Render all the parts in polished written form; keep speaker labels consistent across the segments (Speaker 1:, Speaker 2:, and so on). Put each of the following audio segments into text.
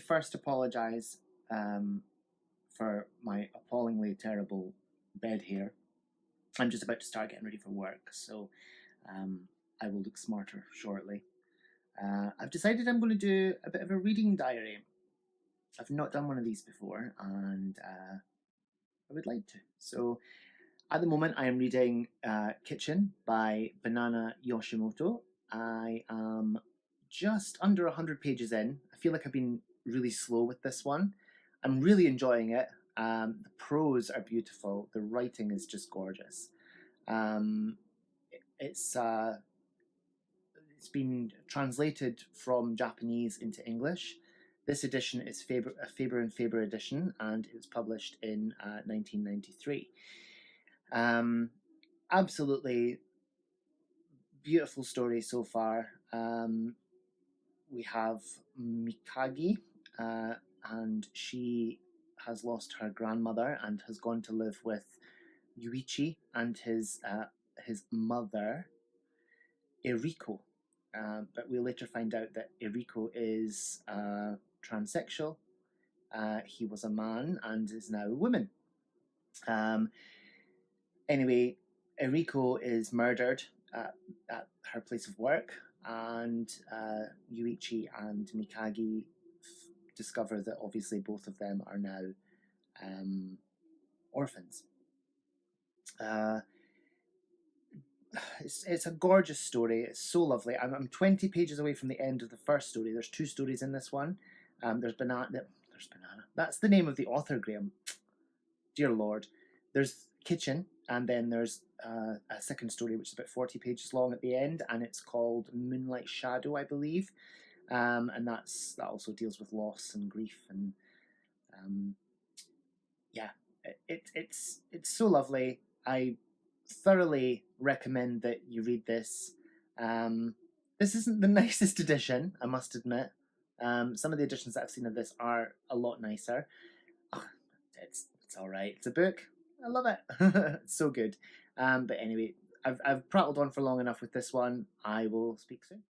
Speaker 1: first apologise for my appallingly terrible bed hair. I'm just about to start getting ready for work, so I will look smarter shortly. I've decided I'm going to do a bit of a reading diary. I've not done one of these before, and I would like to. So at the moment, I am reading Kitchen by Banana Yoshimoto. I am just under 100 pages in. I feel like I've been really slow with this one. I'm really enjoying it. The prose are beautiful. The writing is just gorgeous. Um, it's been translated from Japanese into English. This edition is a Faber and Faber edition, and it was published in 1993. Absolutely beautiful story so far. We have Mikagi, and she has lost her grandmother and has gone to live with Yuichi and his mother, Eriko. But we later find out that Eriko is transsexual. He was a man and is now a woman. Anyway, Eriko is murdered at her place of work, and Yuichi and Mikagi discover that obviously both of them are now orphans. It's a gorgeous story. It's so lovely. I'm 20 pages away from the end of the first story. There's 2 stories in this one. There's Banana. That's the name of the author, Graham. Dear Lord. There's Kitchen, and then there's a second story which is about 40 pages long at the end, and it's called Moonlight Shadow, I believe. And that also deals with loss and grief, and yeah, it's so lovely. I thoroughly recommend that you read this. This isn't the nicest edition, I must admit. Some of the editions that I've seen of this are a lot nicer. Oh, it's all right. It's a book. I love it. It's so good. But anyway, I've prattled on for long enough with this one. I will speak soon.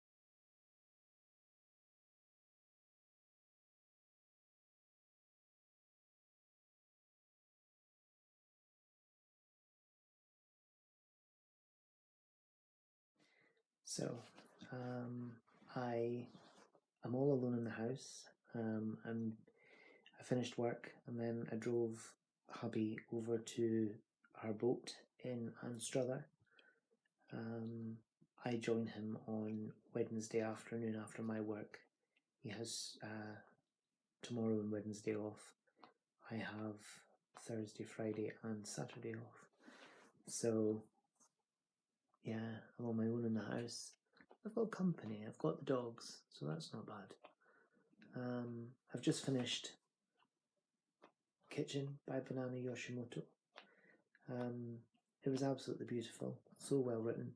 Speaker 1: So, I'm all alone in the house. I finished work, and then I drove hubby over to our boat in Anstruther. I join him on Wednesday afternoon after my work. He has tomorrow and Wednesday off. I have Thursday, Friday, and Saturday off. So, yeah, I'm on my own in the house. I've got company. I've got the dogs, so that's not bad. I've just finished Kitchen by Banana Yoshimoto. It was absolutely beautiful, so well written.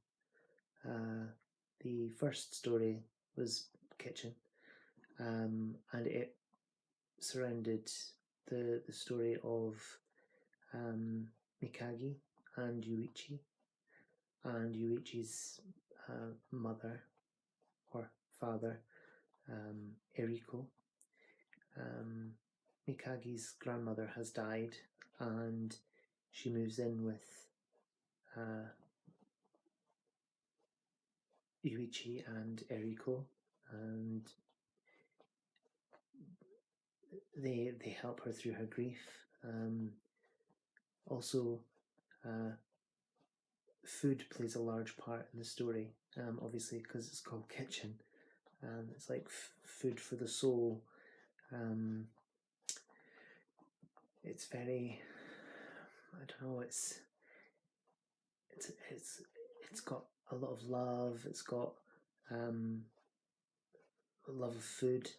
Speaker 1: The first story was Kitchen, and it surrounded the story of Mikagi and Yuichi's mother or father, Eriko. Mikagi's grandmother has died, and she moves in with Yuichi and Eriko, and they help her through her grief. Also, food plays a large part in the story, obviously because it's called Kitchen. It's like food for the soul. It's very, I don't know, it's got a lot of love. It's got a love of food.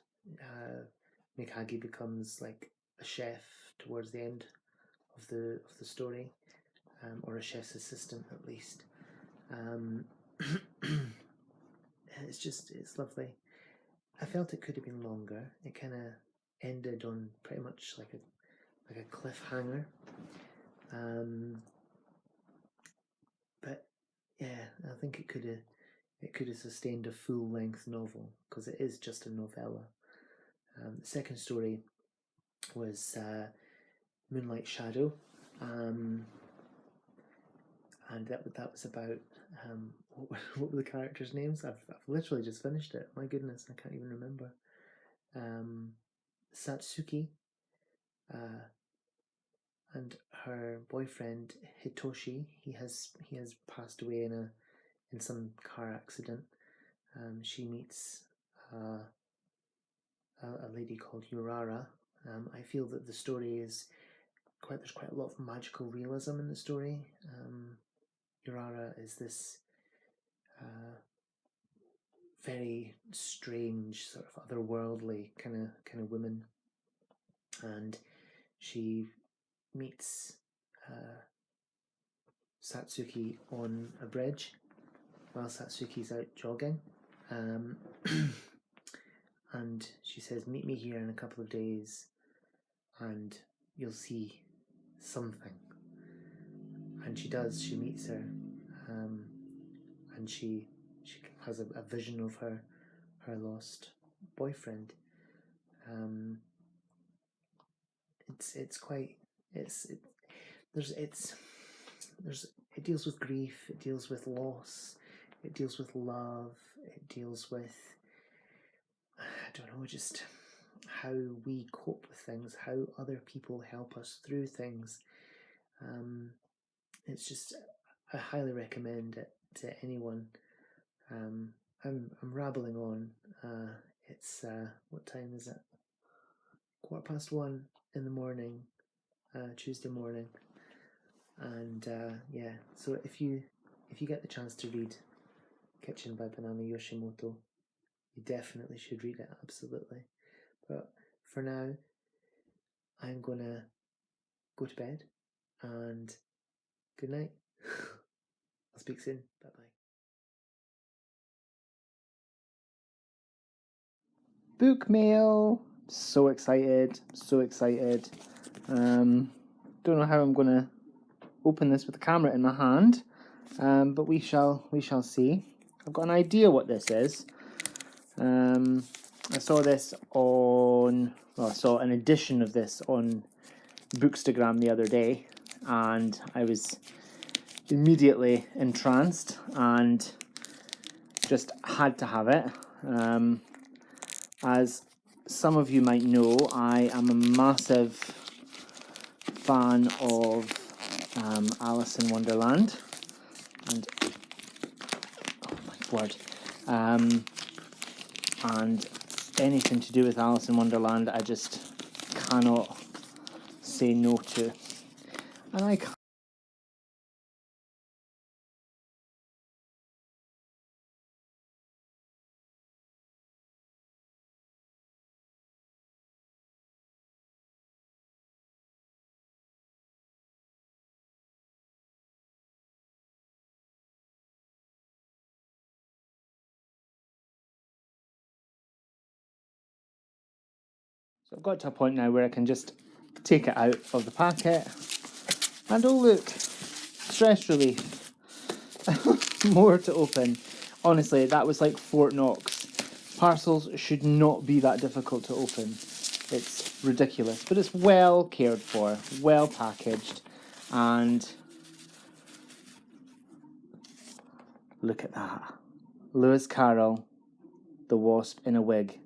Speaker 1: Mikagi becomes like a chef towards the end of the story, or a chef's assistant at least. It's lovely. I felt it could have been longer. It kind of ended on pretty much like a cliffhanger. But yeah, I think it could have sustained a full-length novel, because it is just a novella. The second story was Moonlight Shadow, and that was about what were the characters' names? I've literally just finished it. My goodness, I can't even remember. Satsuki, and her boyfriend Hitoshi. He has passed away in some car accident. She meets a lady called Urara. I feel that the story is there's quite a lot of magical realism in the story. Urara is this very strange, sort of otherworldly kind of woman, and she meets Satsuki on a bridge while Satsuki's out jogging, and she says, "Meet me here in a couple of days, and you'll see something." And she does. She meets her, and she has a vision of her lost boyfriend. It deals with grief, it deals with loss, it deals with love, it deals with, I don't know, just how we cope with things, how other people help us through things. It's just, I highly recommend it to anyone. I'm rabbling on. It's what time is it? 1:15 in the morning, Tuesday morning, and yeah. So if you get the chance to read Kitchen by Banana Yoshimoto, you definitely should read it. Absolutely. But for now, I'm gonna go to bed, and good night. I'll speak soon. Bye bye. Book mail. So excited. So excited. Don't know how I'm gonna open this with the camera in my hand, but we shall see. I've got an idea what this is. I saw this I saw an edition of this on Bookstagram the other day, and I was immediately entranced and just had to have it. As some of you might know, I am a massive fan of Alice in Wonderland, and oh my word, and anything to do with Alice in Wonderland, I just cannot say no to, and I can't. So I've got to a point now where I can just take it out of the packet, and oh look, stress relief. More to open. Honestly, that was like Fort Knox. Parcels should not be that difficult to open. It's ridiculous, but it's well cared for, well packaged, and look at that. Lewis Carroll, The Wasp in a Wig.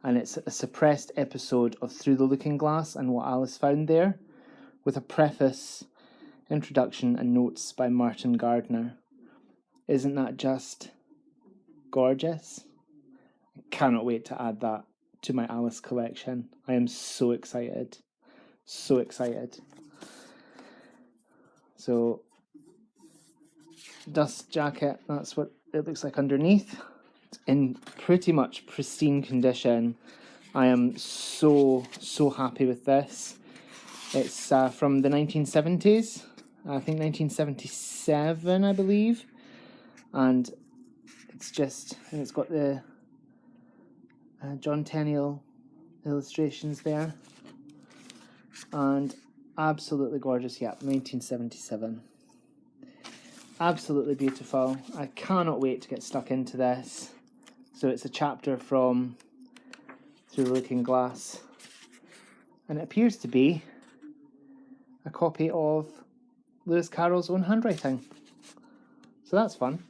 Speaker 1: And it's a suppressed episode of Through the Looking Glass and What Alice Found There, with a preface, introduction and notes by Martin Gardner. Isn't that just gorgeous? I cannot wait to add that to my Alice collection. I am so excited. So excited. So, dust jacket, that's what it looks like underneath. It's in pretty much pristine condition. I am so happy with this. It's from the 1970s, I think 1977, I believe, and it's got the John Tenniel illustrations there, and absolutely gorgeous. Yeah, 1977. Absolutely beautiful. I cannot wait to get stuck into this. So it's a chapter from through the looking glass. And it appears to be a copy of Lewis Carroll's own handwriting. So that's fun.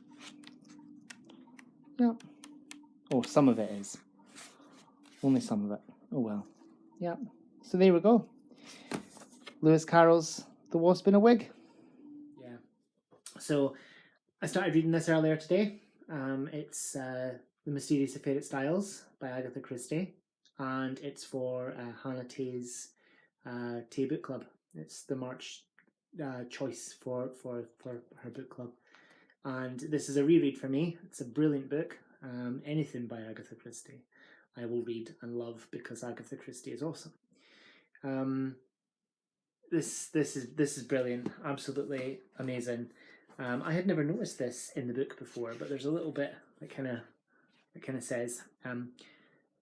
Speaker 1: Yeah. Oh, some of it is. Only some of it. Oh well. Yeah. So there we go. Lewis Carroll's The Wasp in a Wig. Yeah. So I started reading this earlier today. It's The Mysterious Affair at Styles by Agatha Christie. And it's for Hannah Tay's Tay Book Club. It's the March choice for her book club. And this is a reread for me. It's a brilliant book. Anything by Agatha Christie I will read and love because Agatha Christie is awesome. This is brilliant, absolutely amazing. I had never noticed this in the book before, but there's a little bit that kind of says,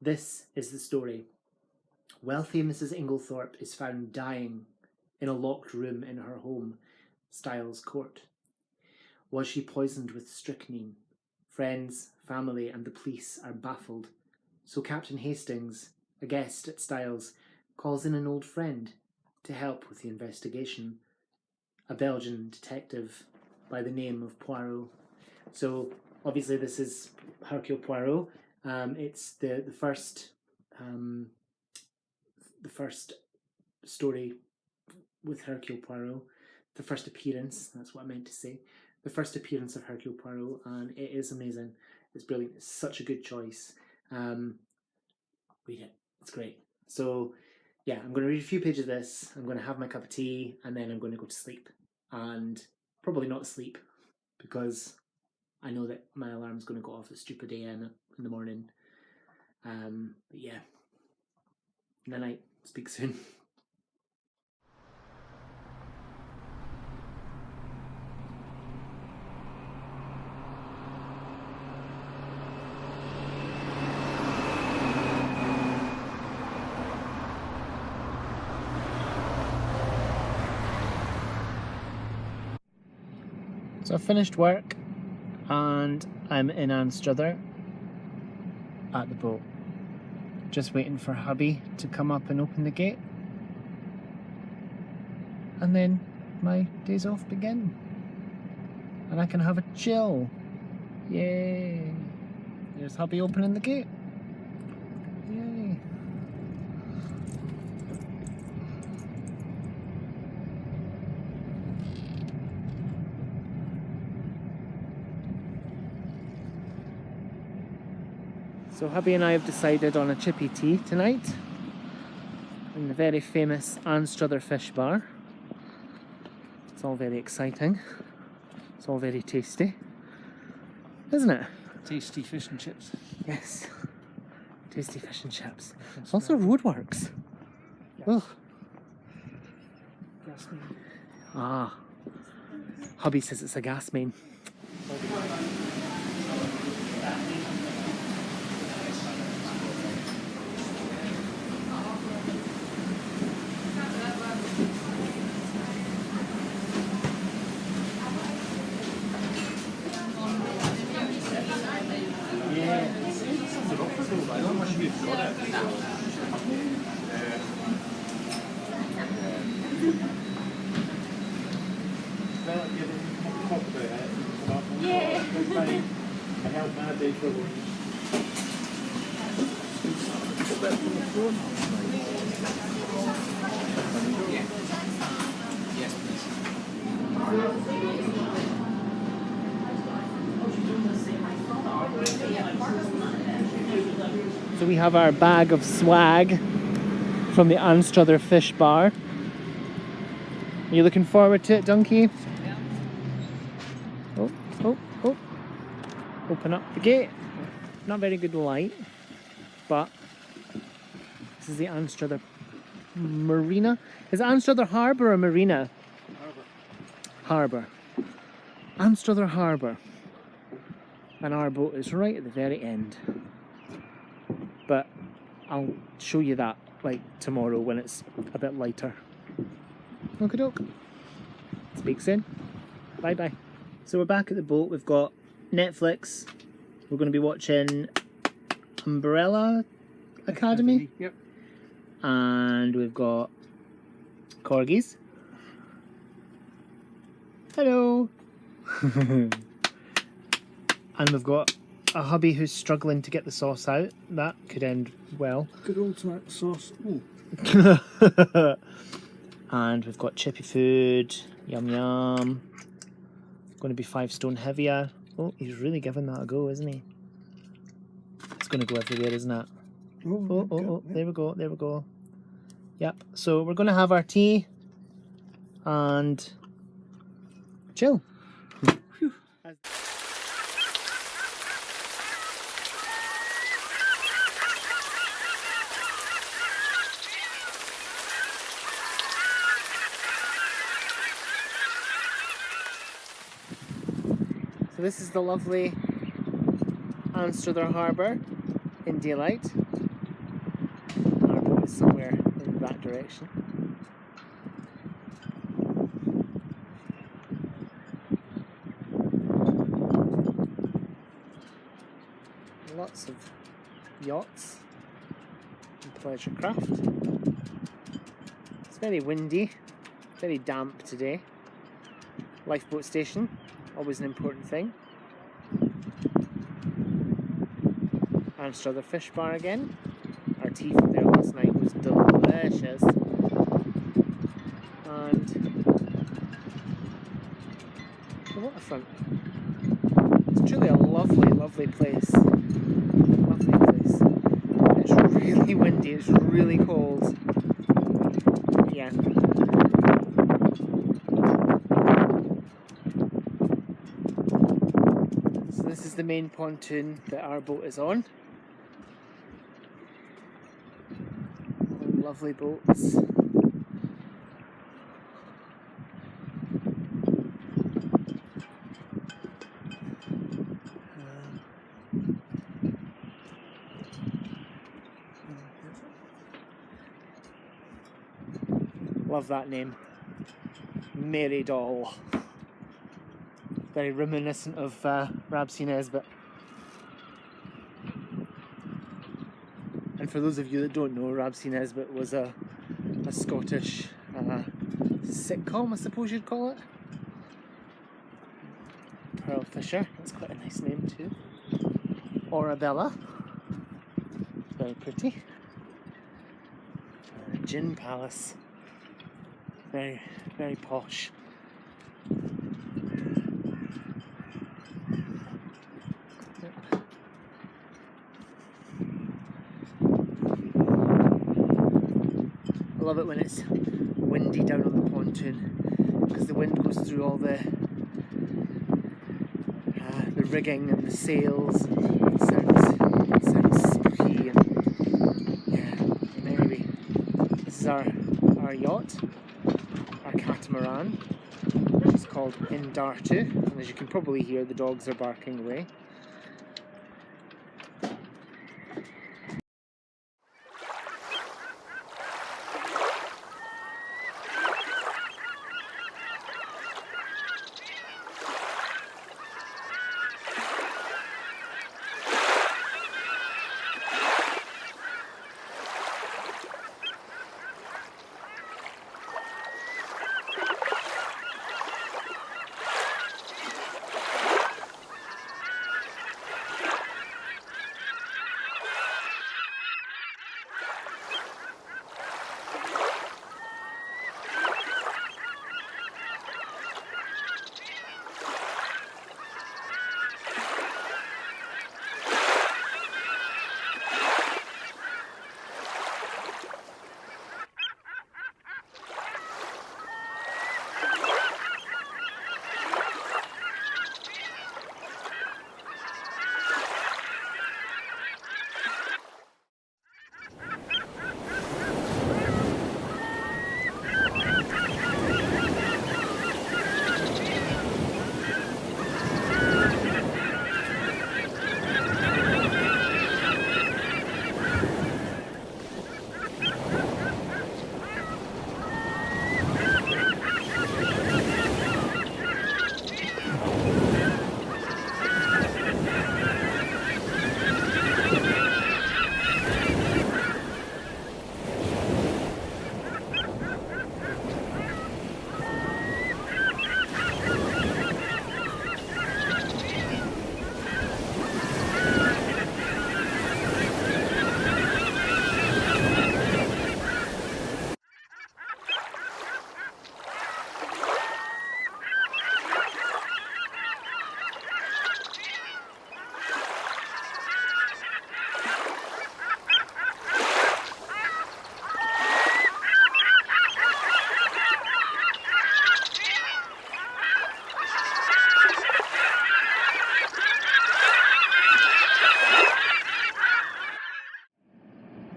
Speaker 1: this is the story. Wealthy Mrs. Inglethorpe is found dying in a locked room in her home, Styles Court. Was she poisoned with strychnine? Friends, family, and the police are baffled. So Captain Hastings, a guest at Styles, calls in an old friend to help with the investigation, a Belgian detective by the name of Poirot. So obviously this is Hercule Poirot. It's the first story with Hercule Poirot, the first appearance. That's what I meant to say. The first appearance of Hercule Poirot, and it is amazing. It's brilliant. It's such a good choice. Read it. It's great. So yeah, I'm going to read a few pages of this. I'm going to have my cup of tea, and then I'm going to go to sleep. And probably not sleep, because I know that my alarm's going to go off at stupid AM in the morning. But yeah. Night night. Speak soon. So I've finished work and I'm in Anstruther at the boat. Just waiting for hubby to come up and open the gate. And then my days off begin. And I can have a chill. Yay! There's hubby opening the gate. Yay! So hubby and I have decided on a Chippy tea tonight in the very famous Anstruther Fish Bar. It's all very exciting. It's all very tasty, isn't it?
Speaker 2: Tasty fish and chips.
Speaker 1: Yes. Tasty fish and chips. Also roadworks. Yes. Oh.
Speaker 2: Gas main.
Speaker 1: Ah. Hubby says it's a gas main. So we have our bag of swag from the Anstruther Fish Bar. Are you looking forward to it, Donkey?
Speaker 2: Yeah.
Speaker 1: Oh. Open up the gate. Not very good light, but this is the Anstruther Marina. Is it Anstruther Harbour or Marina? Harbour. Anstruther Harbour. And our boat is right at the very end. But I'll show you that like tomorrow when it's a bit lighter. Okie doke. Speak soon. Bye bye. So we're back at the boat. We've got Netflix. We're going to be watching Umbrella Academy.
Speaker 2: Yep.
Speaker 1: And we've got corgis. Hello. And we've got a hubby who's struggling to get the sauce out. That could end well.
Speaker 2: Good old sauce. Ooh.
Speaker 1: And we've got Chippy food. Yum yum. Going to be 5 stone heavier. Oh, he's really giving that a go, isn't he? It's going to go everywhere, isn't it? Oh, there we go, there we go. Yep, so we're going to have our tea and chill. So this is the lovely Anstruther Harbour in daylight. Our boat is somewhere in that direction. Lots of yachts and pleasure craft. It's very windy, very damp today. Lifeboat station, always an important thing. Anstruther Fish Bar again. Our tea from there last night was delicious. And the waterfront. It's truly a lovely, lovely place. Lovely place. It's really windy, it's really cold. Yeah. So this is the main pontoon that our boat is on. Lovely boats. Love that name. Mary Doll. Very reminiscent of Ramsey Nesbitt. And for those of you that don't know, Ramsey Nesbitt was a Scottish sitcom, I suppose you'd call it. Pearl Fisher, that's quite a nice name too. Arabella, very pretty. Gin Palace, very, very posh. I love it when it's windy down on the pontoon because the wind goes through all the rigging and the sails. It sounds spooky and yeah. Anyway, this is our yacht, our catamaran, which is called Indartu, and as you can probably hear, the dogs are barking away.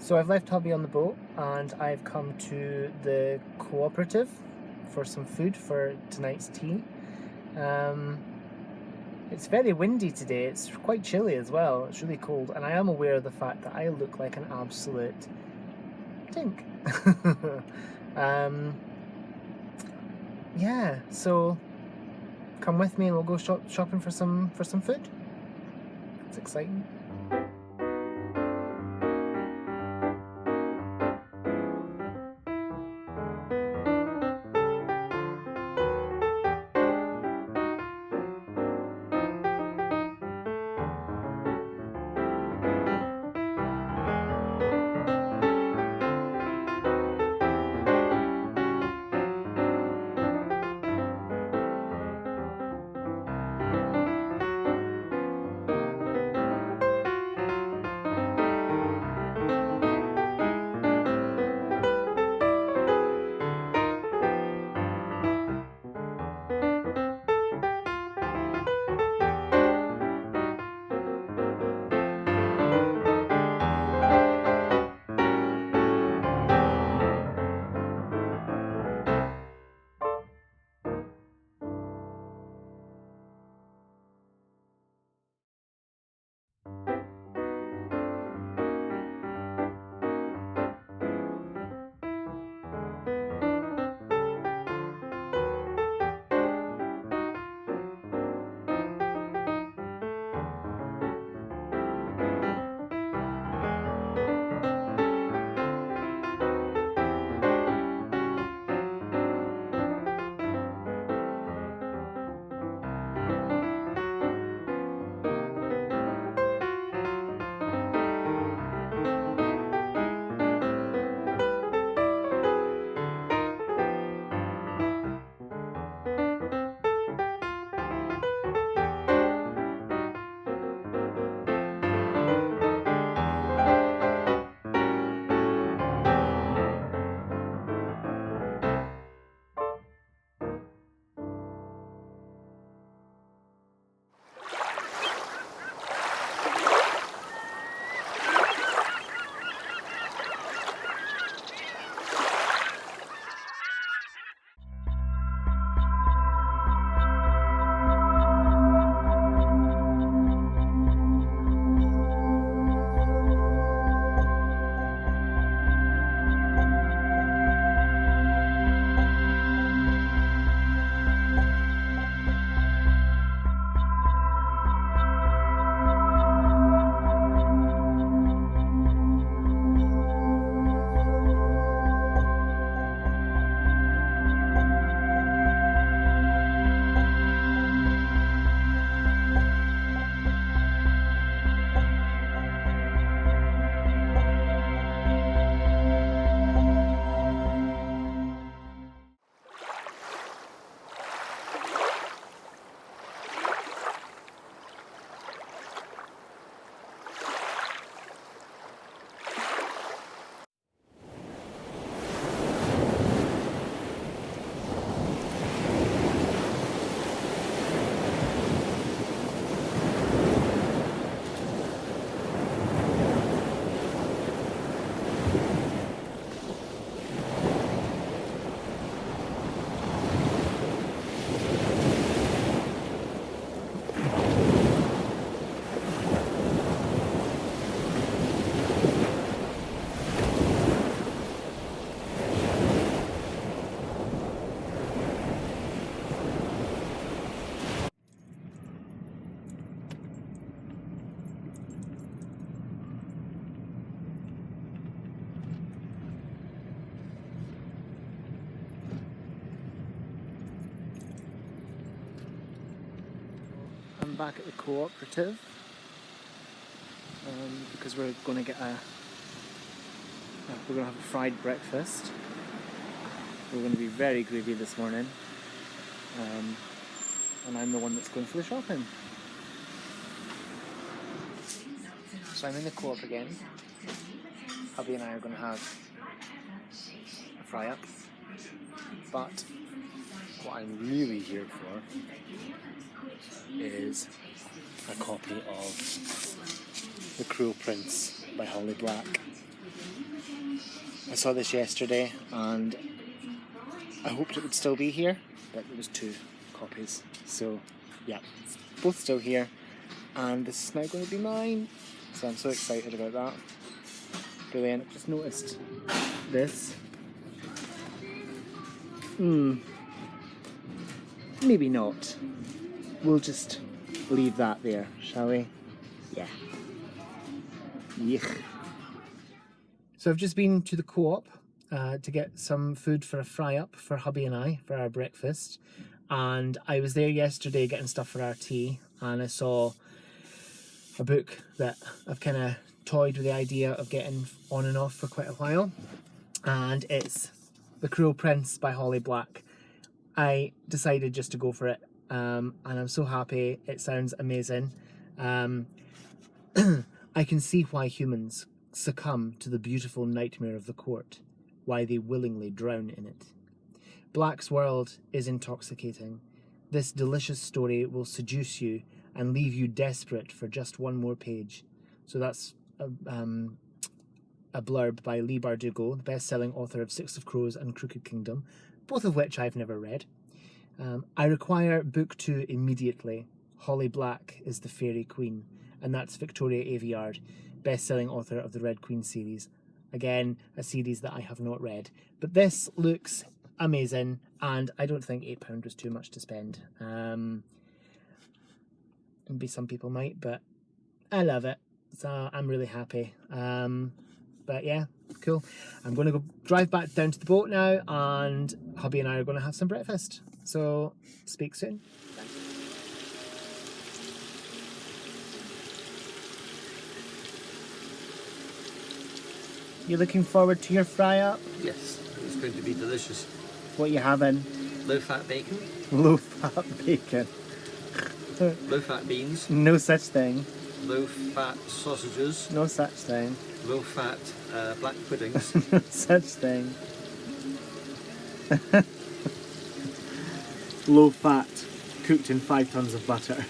Speaker 1: So I've left hubby on the boat and I've come to the cooperative for some food for tonight's tea. It's very windy today, it's quite chilly as well, it's really cold, and I am aware of the fact that I look like an absolute tink. Yeah, so come with me and we'll go shopping for some food. It's exciting. I'm back at the cooperative because we're going to get we're going to have a fried breakfast. We're going to be very greedy this morning, and I'm the one that's going for the shopping. So I'm in the co-op again. Hubby and I are going to have a fry-up, but what I'm really here for is a copy of The Cruel Prince by Holly Black. I saw this yesterday and I hoped it would still be here, but there was 2 copies. So yeah, it's both still here, and this is now going to be mine. So I'm so excited about that. Brilliant. I've just noticed this. Maybe not. We'll just leave that there, shall we? Yeah. Yuck. So I've just been to the co-op to get some food for a fry-up for hubby and I for our breakfast. And I was there yesterday getting stuff for our tea, and I saw a book that I've kind of toyed with the idea of getting on and off for quite a while. And it's The Cruel Prince by Holly Black. I decided just to go for it, and I'm so happy. It sounds amazing. I can see why humans succumb to the beautiful nightmare of the court, why they willingly drown in it. Black's world is intoxicating. This delicious story will seduce you and leave you desperate for just one more page. So that's a blurb by Leigh Bardugo, the best-selling author of Six of Crows and Crooked Kingdom, both of which I've never read. I require book 2 immediately. Holly Black is the Fairy Queen, and that's Victoria Aveyard, best-selling author of the Red Queen series. Again, a series that I have not read. But this looks amazing, and I don't think £8 was too much to spend. Maybe some people might, but I love it, so I'm really happy. But yeah, cool. I'm going to go drive back down to the boat now, and hubby and I are going to have some breakfast. So, speak soon. You looking forward to your fry-up?
Speaker 2: Yes, it's going to be delicious.
Speaker 1: What are you having?
Speaker 2: Low-fat bacon,
Speaker 1: Low-fat bacon.
Speaker 2: low-fat beans,
Speaker 1: No such thing.
Speaker 2: low-fat sausages,
Speaker 1: No such thing.
Speaker 2: low-fat black puddings.
Speaker 1: No such thing. Low fat, cooked in 5 tons of butter.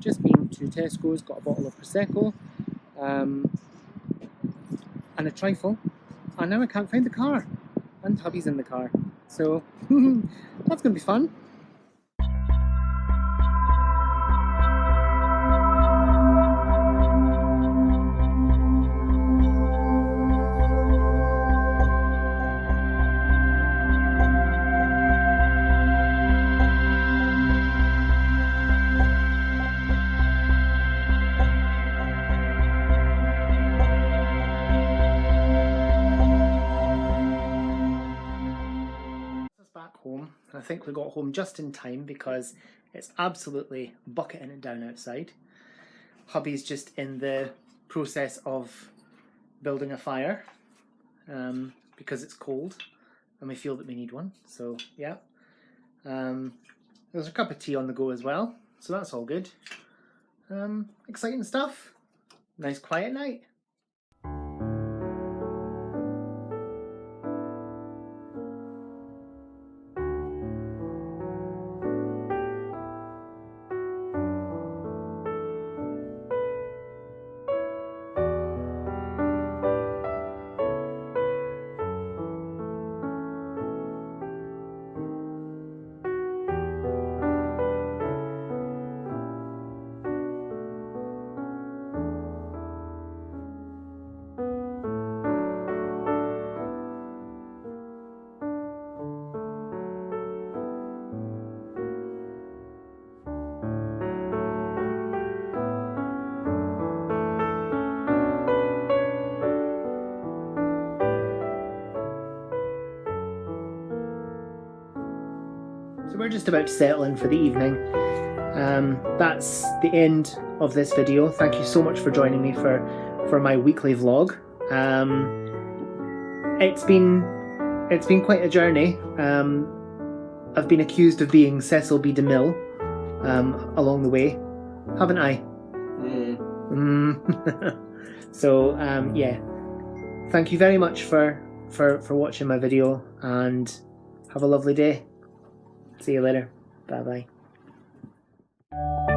Speaker 1: Just been to Tesco's, got a bottle of Prosecco and a trifle, and now I can't find the car, and hubby's in the car, so that's going to be fun. Home. I think we got home just in time because it's absolutely bucketing it down outside. Hubby's just in the process of building a fire because it's cold and we feel that we need one. So yeah, There's a cup of tea on the go as well, so that's all good. Exciting stuff. Nice quiet night. So we're just about to settle in for the evening. That's the end of this video. Thank you so much for joining me for my weekly vlog. It's been quite a journey. I've been accused of being Cecil B. DeMille along the way, haven't I? So yeah, thank you very much for watching my video, and have a lovely day. See you later. Bye bye.